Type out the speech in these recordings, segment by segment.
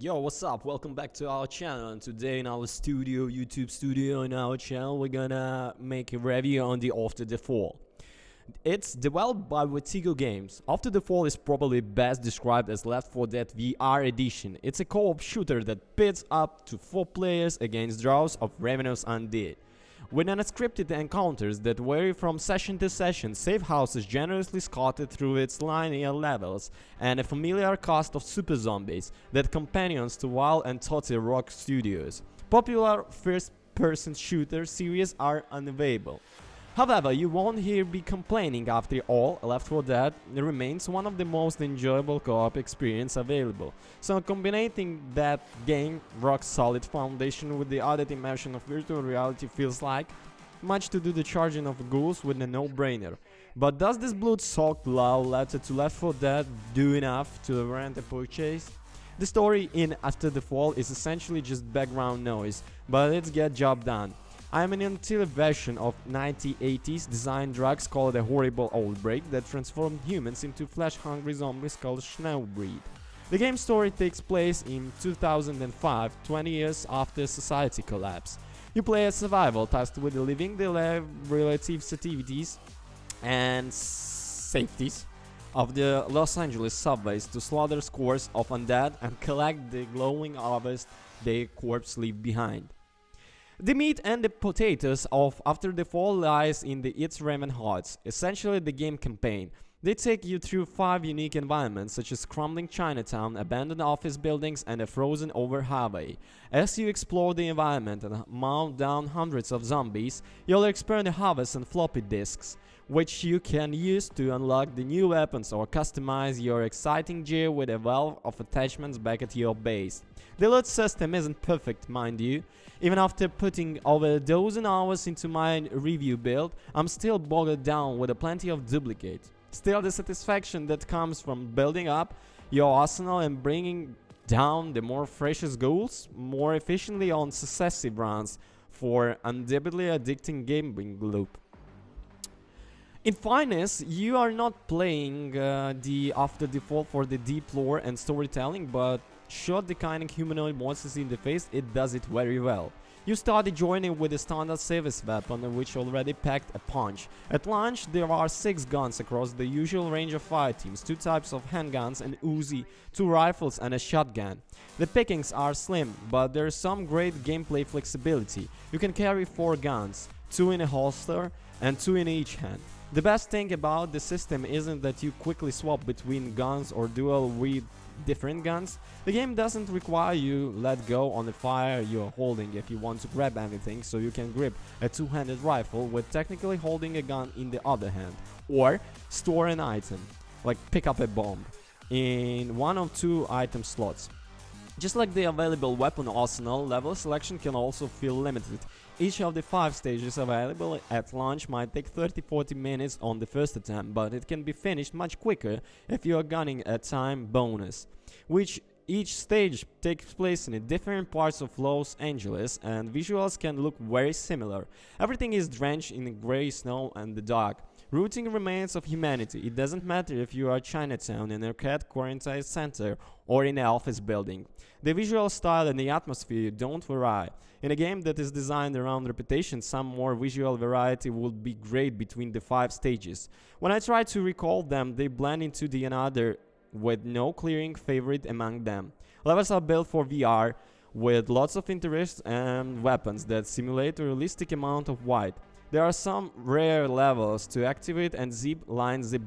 Yo, what's up? Welcome back to our channel. And today in our studio, YouTube studio, in our channel, we're gonna make a review on the After the Fall. It's developed by Vertigo Games. After the Fall is probably best described as Left 4 Dead VR edition. It's a co-op shooter that pits up to 4 players against draws of ravenous undead. With unscripted encounters that vary from session to session, safe houses generously scattered through its linear levels, and a familiar cast of super zombies that companions to Wild and Totti Rock Studios. Popular first-person shooter series are unavailable. However, you won't hear me complaining. After all, Left 4 Dead remains one of the most enjoyable co-op experience available. So combining that game rock-solid foundation with the added immersion of virtual reality feels like much to do the charging of ghouls with a no-brainer. But does this blood-soaked love letter to Left 4 Dead do enough to warrant a purchase? The story in After the Fall is essentially just background noise, but it's get job done. I'm an until version of 1980s design drugs called a horrible outbreak that transformed humans into flesh-hungry zombies called Snowbreed. The game's story takes place in 2005, 20 years after society collapse. You play a survival tasked with living the relative safeties and safeties of the Los Angeles subways to slaughter scores of undead and collect the glowing harvest their corpse leave behind. The meat and the potatoes of After the Fall lies in the It's Raven Hearts, essentially the game campaign. They take you through 5 unique environments such as crumbling Chinatown, abandoned office buildings and a frozen over highway. As you explore the environment and mount down hundreds of zombies, you'll experience harvests and floppy disks, which you can use to unlock the new weapons or customize your exciting gear with a wealth of attachments back at your base. The loot system isn't perfect, mind you. Even after putting over a dozen hours into my review build, I'm still bogged down with a plenty of duplicates. Still, the satisfaction that comes from building up your arsenal and bringing down the more ferocious ghouls more efficiently on successive runs for undoubtedly addicting gaming loop. In fairness, you are not playing the After the Fall for the deep lore and storytelling, but shot the kind of humanoid monsters in the face, it does it very well. You start the journey with a standard service weapon which already packed a punch. At launch there are 6 guns across the usual range of fireteams, 2 types of handguns, an Uzi, 2 rifles and a shotgun. The pickings are slim, but there's some great gameplay flexibility. You can carry 4 guns, 2 in a holster and 2 in each hand. The best thing about the system isn't that you quickly swap between guns or duel with different guns. The game doesn't require you let go on the fire you're holding if you want to grab anything, so you can grip a 2-handed rifle with technically holding a gun in the other hand, or store an item, like pick up a bomb, in one of 2 item slots. Just like the available weapon arsenal, level selection can also feel limited. Each of the 5 stages available at launch might take 30-40 minutes on the first attempt, but it can be finished much quicker if you are gunning a time bonus, which each stage takes place in different parts of Los Angeles, and visuals can look very similar. Everything is drenched in grey snow and the dark. Rooting remains of humanity. It doesn't matter if you are Chinatown, in a arcade quarantine center, or in an office building. The visual style and the atmosphere don't vary. In a game that is designed around reputation, some more visual variety would be great between the 5 stages. When I try to recall them, they blend into the another with no clearing favorite among them. Levels are built for VR, with lots of interest and weapons that simulate a realistic amount of white. There are some rare levels to activate and zip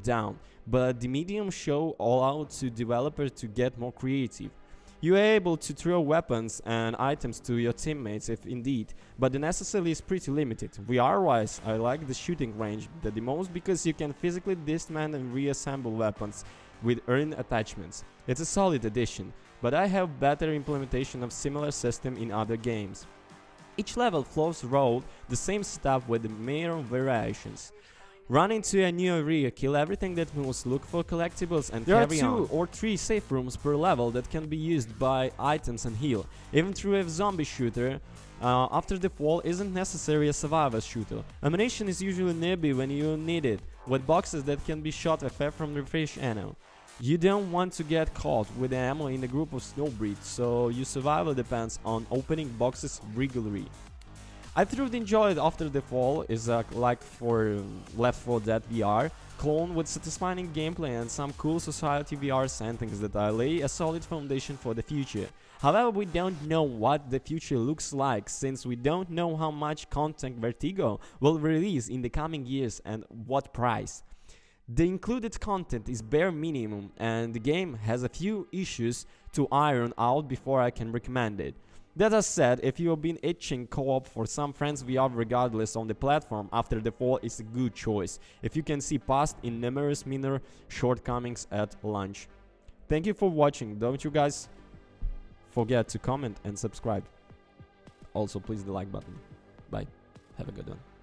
down, but the medium show allow to developers to get more creative. You are able to throw weapons and items to your teammates if indeed, but the necessary is pretty limited. VR-wise, I like the shooting range the most because you can physically dismantle and reassemble weapons with earned attachments. It's a solid addition, but I have better implementation of similar system in other games. Each level flows through the same stuff with mere variations. Run into a new area, kill everything that moves, look for collectibles and carry on. There are 2 or 3 safe rooms per level that can be used by items and heal. Even through a zombie shooter, After the Fall isn't necessarily a survival shooter. Ammunition is usually nearby when you need it, with boxes that can be shot from the fresh ammo. You don't want to get caught with ammo in a group of snowbreeds, so your survival depends on opening boxes regularly. I thoroughly enjoyed After the Fall is like for Left 4 Dead VR clone with satisfying gameplay and some cool society VR settings that lay a solid foundation for the future. However, we don't know what the future looks like since we don't know how much content Vertigo will release in the coming years and what price. The included content is bare minimum and the game has a few issues to iron out before I can recommend it. That said, if you have been itching co-op for some friends VR regardless on the platform, After the Fall is a good choice if you can see past in numerous minor shortcomings at launch. Thank you for watching. Don't you guys forget to comment and subscribe. Also please the like button. Bye. Have a good one.